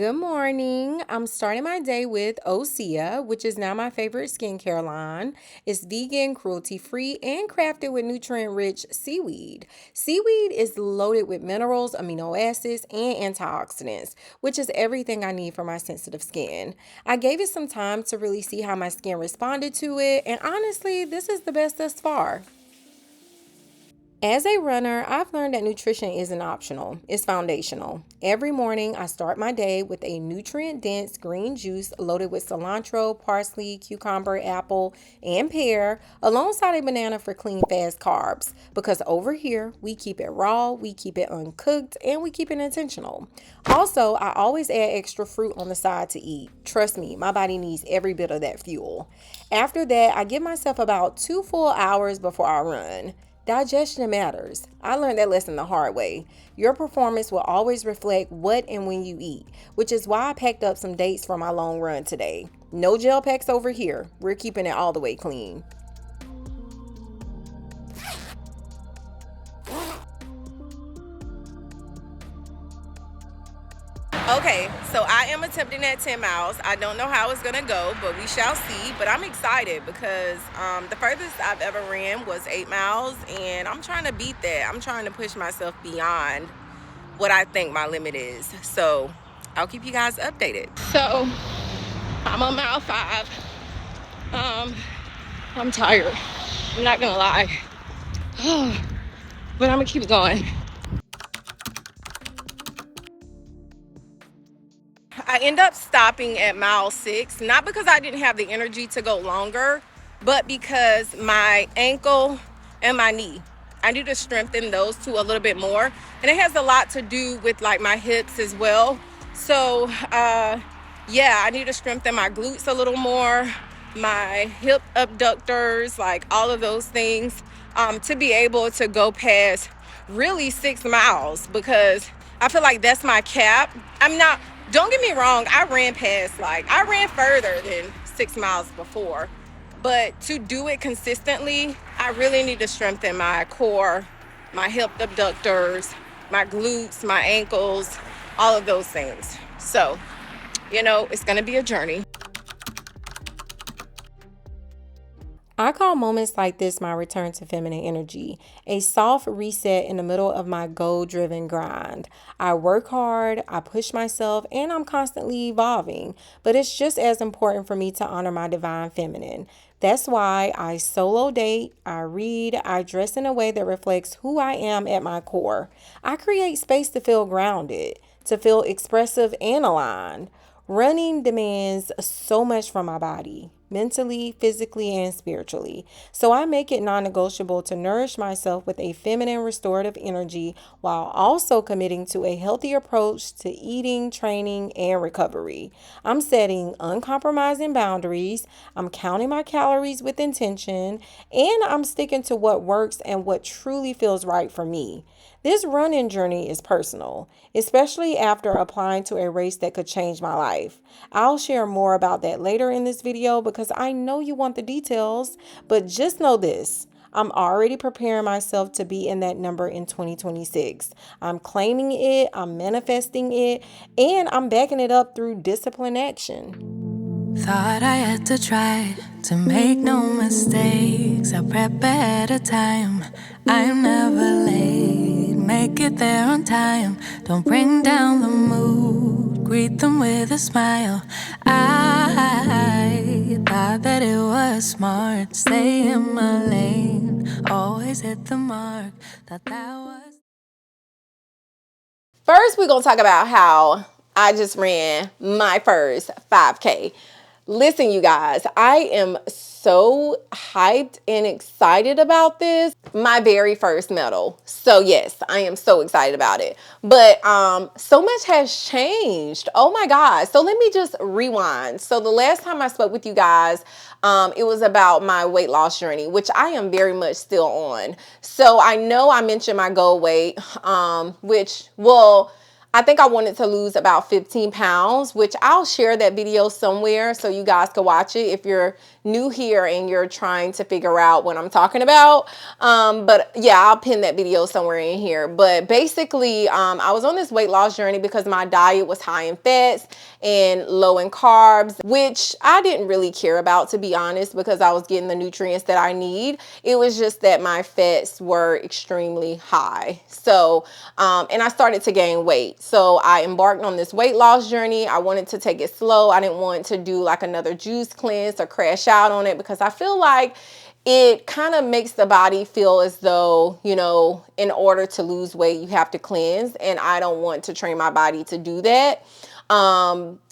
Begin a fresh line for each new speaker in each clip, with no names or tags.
Good morning. I'm starting my day with Osea, which is now my favorite skincare line. It's vegan, cruelty free, and crafted with nutrient rich seaweed. Seaweed is loaded with minerals, amino acids, and antioxidants, which is everything I need for my sensitive skin. I gave it some time to really see how my skin responded to it, and honestly, this is the best thus far. As a runner, I've learned that nutrition isn't optional, it's foundational. Every morning, I start my day with a nutrient dense green juice loaded with cilantro, parsley, cucumber, apple, and pear, alongside a banana for clean, fast carbs. Because over here, we keep it raw, we keep it uncooked, and we keep it intentional. Also, I always add extra fruit on the side to eat. Trust me, my body needs every bit of that fuel. After that, I give myself about 2 full hours before I run. Digestion matters. I learned that lesson the hard way. Your performance will always reflect what and when you eat, which is why I packed up some dates for my long run today. No gel packs over here. We're keeping it all the way clean. Okay, so I am attempting that 10 miles. I don't know how it's going to go, but we shall see. But I'm excited because the furthest I've ever ran was 8 miles, and I'm trying to beat that. I'm trying to push myself beyond what I think my limit is. So I'll keep you guys updated. So I'm on mile 5. I'm tired. I'm not going to lie. But I'm going to keep going. I end up stopping at mile 6, not because I didn't have the energy to go longer, but because my ankle and my knee, I need to strengthen those two a little bit more. And it has a lot to do with like my hips as well. So, yeah, I need to strengthen my glutes a little more, my hip abductors, like all of those things, to be able to go past really 6 miles, because I feel like that's my cap. Don't get me wrong, I ran further than 6 miles before, but to do it consistently, I really need to strengthen my core, my hip abductors, my glutes, my ankles, all of those things. So, it's going to be a journey. I call moments like this my return to feminine energy, a soft reset in the middle of my goal driven grind. I work hard, I push myself, and I'm constantly evolving, but it's just as important for me to honor my divine feminine. That's why I solo date, I read, I dress in a way that reflects who I am at my core. I create space to feel grounded, to feel expressive and aligned. Running demands so much from my body, mentally, physically, and spiritually. So I make it non negotiable to nourish myself with a feminine restorative energy while also committing to a healthy approach to eating, training, and recovery. I'm setting uncompromising boundaries, I'm counting my calories with intention, and I'm sticking to what works and what truly feels right for me. This running journey is personal, especially after applying to a race that could change my life. I'll share more about that later in this video because I know you want the details, but just know this. I'm already preparing myself to be in that number in 2026. I'm claiming it, I'm manifesting it, and I'm backing it up through disciplined action.
Thought I had to try to make no mistakes. I prep ahead of time. I'm never late. Make it there on time. Don't bring down the mood. Greet them with a smile. I thought that it was smart. Stay in my lane. Always hit the mark. Thought that was.
First, we're going to talk about how I just ran my first 5K. Listen, you guys, I am so hyped and excited about this. My very first medal. So yes, I am so excited about it. But so much has changed. Oh my God. So let me just rewind. So the last time I spoke with you guys, it was about my weight loss journey, which I am very much still on. So I know I mentioned my goal weight, which will I think I wanted to lose about 15 pounds, which I'll share that video somewhere so you guys can watch it if you're new here and you're trying to figure out what I'm talking about. But yeah, I'll pin that video somewhere in here. But basically, I was on this weight loss journey because my diet was high in fats and low in carbs, which I didn't really care about, to be honest, because I was getting the nutrients that I need. It was just that my fats were extremely high. So, and I started to gain weight. So I embarked on this weight loss journey. I wanted to take it slow. I didn't want to do like another juice cleanse or crash out on it, because I feel like it kind of makes the body feel as though, you know, in order to lose weight, you have to cleanse. And I don't want to train my body to do that.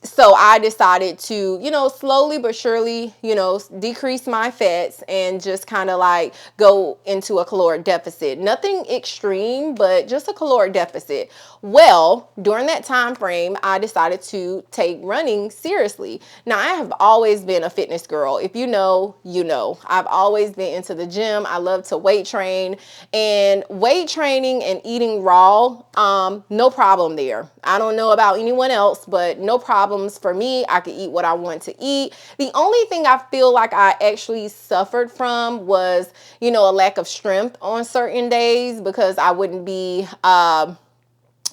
So I decided to, you know, slowly but surely, you know, decrease my fats and just kind of like go into a caloric deficit. Nothing extreme, but just a caloric deficit. Well, during that time frame, I decided to take running seriously. Now, I have always been a fitness girl. If you know, you know. I've always been into the gym. I love to weight train, and weight training and eating raw, no problem there. I don't know about anyone else, but no problems for me. I could eat what I want to eat. The only thing I feel like I actually suffered from was, you know, a lack of strength on certain days, because I wouldn't be,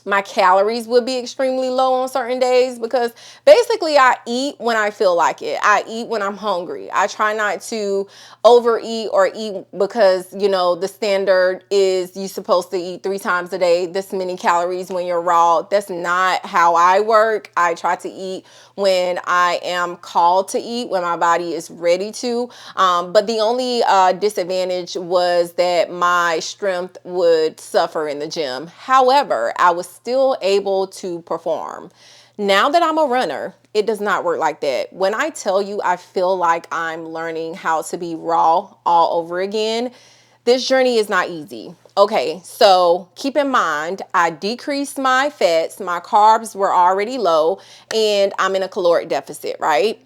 my calories would be extremely low on certain days, because basically I eat when I feel like it. I eat when I'm hungry. I try not to overeat or eat because, you know, the standard is you're supposed to eat 3 times a day, this many calories when you're raw. That's not how I work. I try to eat when I am called to eat, when my body is ready to. But the only disadvantage was that my strength would suffer in the gym. However, I was still able to perform. Now that I'm a runner, it does not work like that. When I tell you I feel like I'm learning how to be raw all over again, this journey is not easy. Okay, so keep in mind, I decreased my fats, my carbs were already low, and I'm in a caloric deficit, right?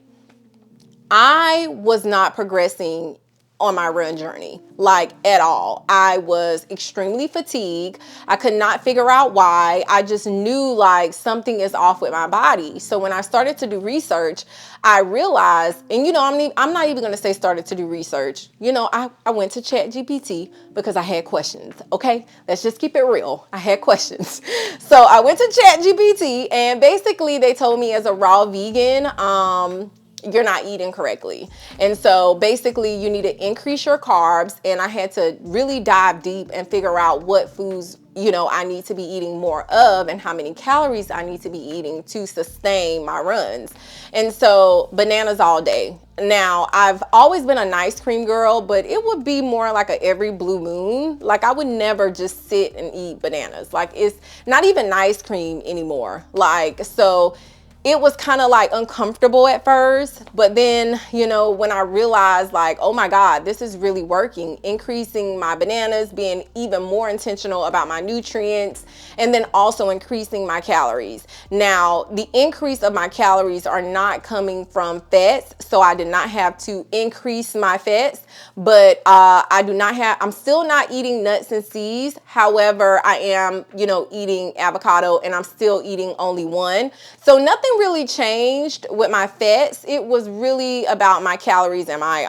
I was not progressing on my run journey, like at all. I was extremely fatigued. I could not figure out why. I just knew like something is off with my body. So when I started to do research, I realized, and you know, I'm not even going to say started to do research. You know, I went to ChatGPT because I had questions. Okay, let's just keep it real. I had questions. So I went to ChatGPT, and basically they told me as a raw vegan, you're not eating correctly. And so basically you need to increase your carbs, and I had to really dive deep and figure out what foods, you know, I need to be eating more of and how many calories I need to be eating to sustain my runs. And so bananas all day. Now, I've always been an ice cream girl, but it would be more like a every blue moon. Like I would never just sit and eat bananas. Like it's not even ice cream anymore. Like, so it was kind of like uncomfortable at first, but then, you know, when I realized like, oh my God, this is really working, increasing my bananas, being even more intentional about my nutrients, and then also increasing my calories. Now, the increase of my calories are not coming from fats, so I did not have to increase my fats, but I'm still not eating nuts and seeds. However, I am, you know, eating avocado, and I'm still eating only one. So nothing really changed with my fats. It was really about my calories and my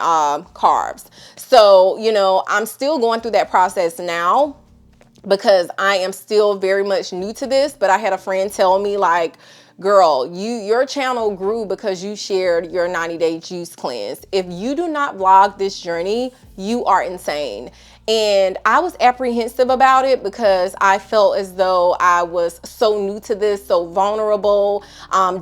carbs. So, you know, I'm still going through that process now because I am still very much new to this. But I had a friend tell me like, girl, your channel grew because you shared your 90-day juice cleanse. If you do not vlog this journey, you are insane. And I was apprehensive about it because I felt as though I was so new to this, so vulnerable,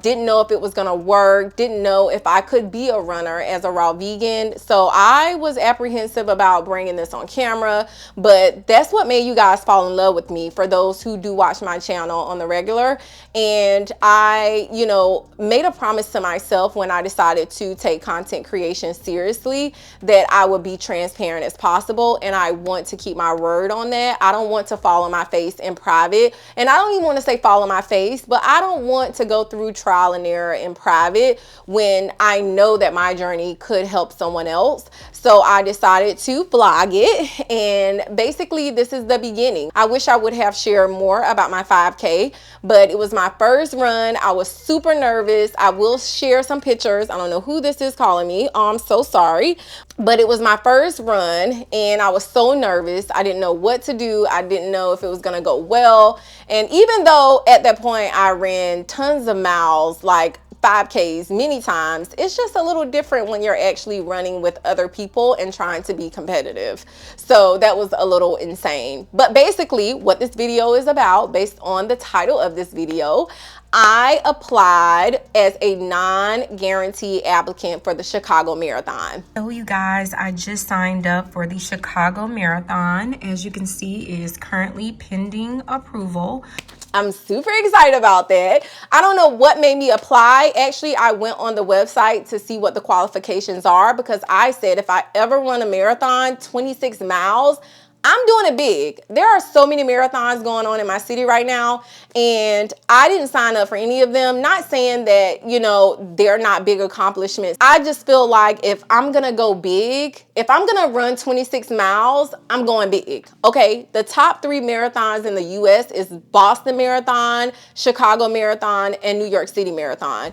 didn't know if it was gonna work, didn't know if I could be a runner as a raw vegan. So I was apprehensive about bringing this on camera, but that's what made you guys fall in love with me, for those who do watch my channel on the regular. And I, you know, made a promise to myself when I decided to take content creation seriously that I would be transparent as possible, and I I want to keep my word on that. I don't want to fall on my face in private. And I don't even want to say fall on my face, but I don't want to go through trial and error in private when I know that my journey could help someone else. So I decided to vlog it, and basically this is the beginning. I wish I would have shared more about my 5K, but it was my first run. I was super nervous. I will share some pictures. I don't know who this is calling me. I'm so sorry, but it was my first run and I was so nervous. I didn't know what to do. I didn't know if it was gonna go well. And even though at that point I ran tons of miles, like 5Ks many times, it's just a little different when you're actually running with other people and trying to be competitive. So that was a little insane. But basically what this video is about, based on the title of this video, I applied as a non-guarantee applicant for the Chicago Marathon. So you guys, I just signed up for the Chicago Marathon. As you can see, it is currently pending approval. I'm super excited about that. I don't know what made me apply. Actually, I went on the website to see what the qualifications are, because I said if I ever run a marathon, 26 miles, I'm doing it big. There are so many marathons going on in my city right now, and I didn't sign up for any of them. Not saying that, you know, they're not big accomplishments. I just feel like if I'm gonna go big, if I'm gonna run 26 miles, I'm going big, okay? The top 3 marathons in the US is Boston Marathon, Chicago Marathon, and New York City Marathon.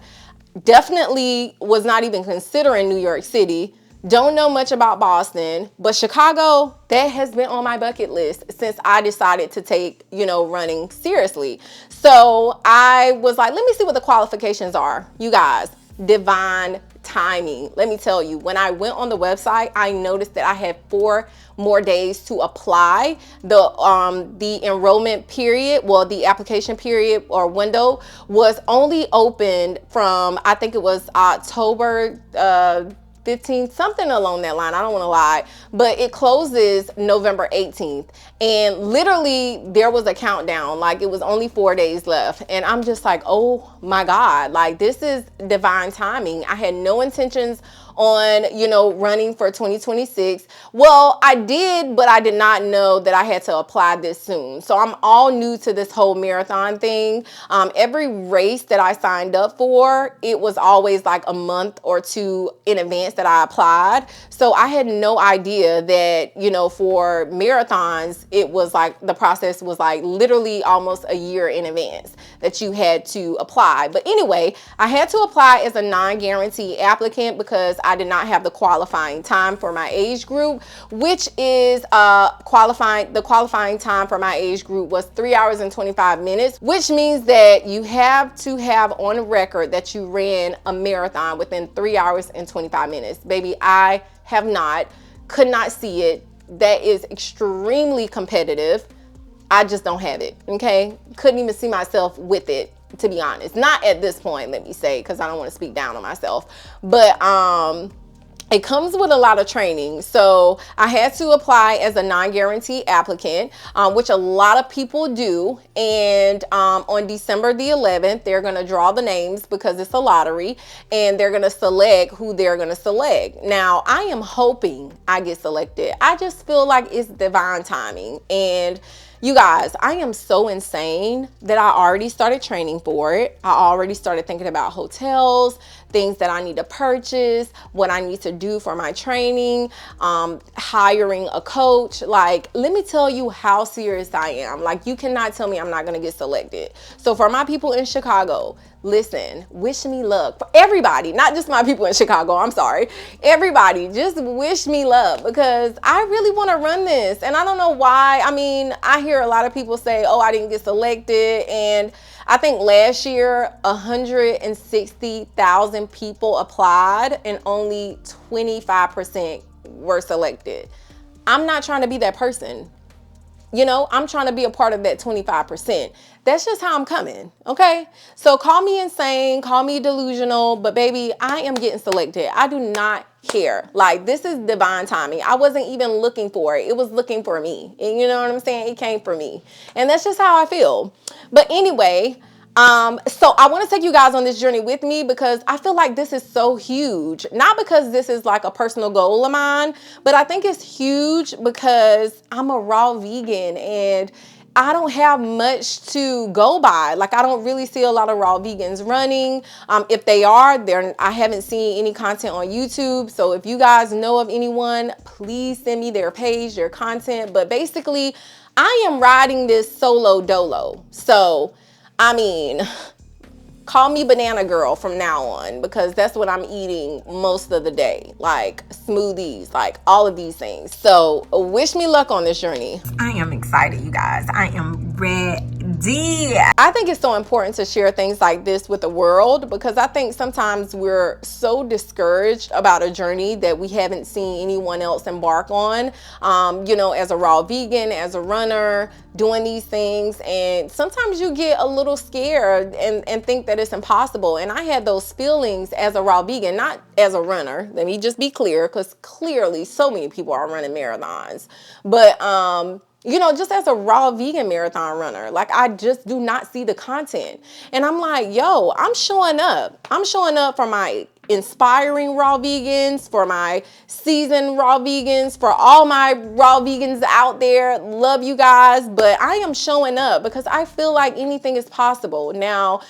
Definitely was not even considering New York City. Don't know much about Boston, but Chicago, that has been on my bucket list since I decided to take, you know, running seriously. So I was like, let me see what the qualifications are. You guys, divine timing. Let me tell you, when I went on the website, I noticed that I had 4 more days to apply. The enrollment period, well, the application period or window was only opened from, I think it was October 15th, something along that line. I don't want to lie, but it closes November 18th. And literally there was a countdown, like it was only 4 days left. And I'm just like, oh my God, like this is divine timing. I had no intentions on, you know, running for 2026. Well, I did, but I did not know that I had to apply this soon. So I'm all new to this whole marathon thing. Every race that I signed up for, it was always like a month or 2 in advance that I applied. So I had no idea that, you know, for marathons, it was like the process was like literally almost a year in advance that you had to apply. But anyway, I had to apply as a non-guarantee applicant because I did not have the qualifying time for my age group, which is the qualifying time for my age group was 3 hours and 25 minutes, which means that you have to have on record that you ran a marathon within 3 hours and 25 minutes. Baby, I have not, could not see it. That is extremely competitive. I just don't have it, okay? Couldn't even see myself with it, to be honest. Not at this point, let me say, because I don't want to speak down on myself. But it comes with a lot of training. So I had to apply as a non-guarantee applicant, which a lot of people do. And on December the 11th, they're going to draw the names because it's a lottery, and they're going to select who they're going to select. Now, I am hoping I get selected. I just feel like it's divine timing. And you guys, I am so insane that I already started training for it. I already started thinking about hotels, things that I need to purchase, what I need to do for my training, hiring a coach. Like, let me tell you how serious I am. Like, you cannot tell me I'm not going to get selected. So for my people in Chicago, listen, wish me luck. For everybody, not just my people in Chicago, I'm sorry. Everybody, just wish me luck, because I really want to run this. And I don't know why. I mean, I hear a lot of people say, oh, I didn't get selected. And I think last year, 160,000 people applied and only 25% were selected. I'm not trying to be that person. You know, I'm trying to be a part of that 25%. That's just how I'm coming, okay? So call me insane, call me delusional, but baby, I am getting selected. I do not care. Like, this is divine timing. I wasn't even looking for it. It was looking for me. And you know what I'm saying? It came for me. And that's just how I feel. But anyway, So I want to take you guys on this journey with me because I feel like this is so huge. Not because this is like a personal goal of mine, but I think it's huge because I'm a raw vegan and I don't have much to go by. Like, I don't really see a lot of raw vegans running. If they are, I haven't seen any content on YouTube. So if you guys know of anyone, please send me their page, their content. But basically, I am riding this solo dolo. So, I mean, call me banana girl from now on because that's what I'm eating most of the day. Like smoothies, like all of these things. So wish me luck on this journey. I am excited, you guys. I am ready. I think it's so important to share things like this with the world because I think sometimes we're so discouraged about a journey that we haven't seen anyone else embark on. As a raw vegan, as a runner, doing these things, and sometimes you get a little scared and think that it's impossible. And I had those feelings as a raw vegan, not as a runner. Let me just be clear, because clearly so many people are running marathons. But just as a raw vegan marathon runner, like I just do not see the content. And I'm like, yo, I'm showing up. I'm showing up for my inspiring raw vegans, for my seasoned raw vegans, for all my raw vegans out there. Love you guys, but I am showing up because I feel like anything is possible. Now,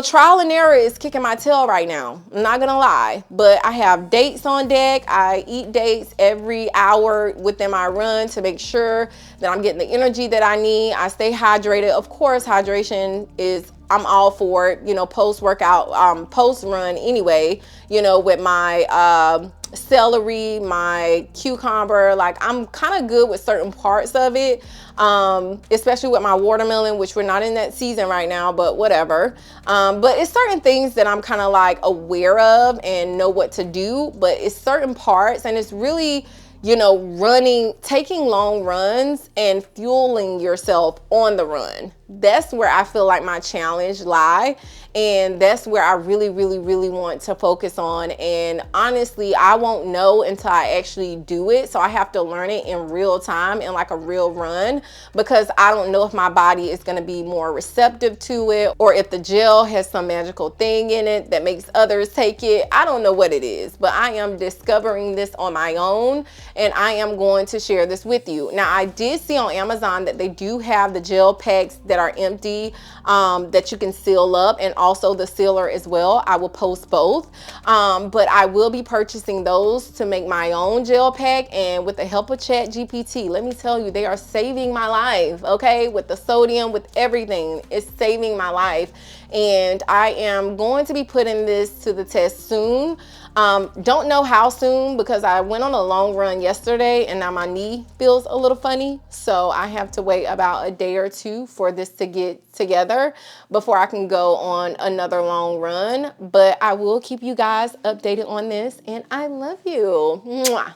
trial and error is kicking my tail right now. I'm not gonna lie, but I have dates on deck. I eat dates every hour within my run to make sure that I'm getting the energy that I need. I stay hydrated. Of course, hydration I'm all for it, post workout, post run anyway, with my celery, my cucumber. Like, I'm kind of good with certain parts of it, especially with my watermelon, which we're not in that season right now, but whatever. But it's certain things that I'm kind of like aware of and know what to do, but it's certain parts, and it's really taking long runs and fueling yourself on the run. That's where I feel like my challenge lie. And that's where I really, really, really want to focus on. And honestly, I won't know until I actually do it. So I have to learn it in real time, in like a real run, because I don't know if my body is going to be more receptive to it, or if the gel has some magical thing in it that makes others take it. I don't know what it is, but I am discovering this on my own, and I am going to share this with you. Now, I did see on Amazon that they do have the gel packs that are empty, that you can seal up, and also the sealer as well. I will post both, but I will be purchasing those to make my own gel pack, and with the help of ChatGPT, let me tell you, they are saving my life. Okay, with the sodium, with everything, it's saving my life, and I am going to be putting this to the test soon. Don't know how soon, because I went on a long run yesterday and now my knee feels a little funny. So I have to wait about a day or two for this to get together before I can go on another long run. But I will keep you guys updated on this, and I love you. Mwah.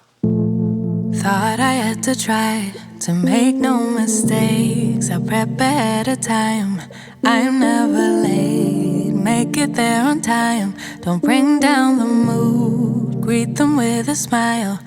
Thought I had to try to make no mistakes. I prep ahead of time. I'm never late. Make it there on time. Don't bring down the mood. Greet them with a smile.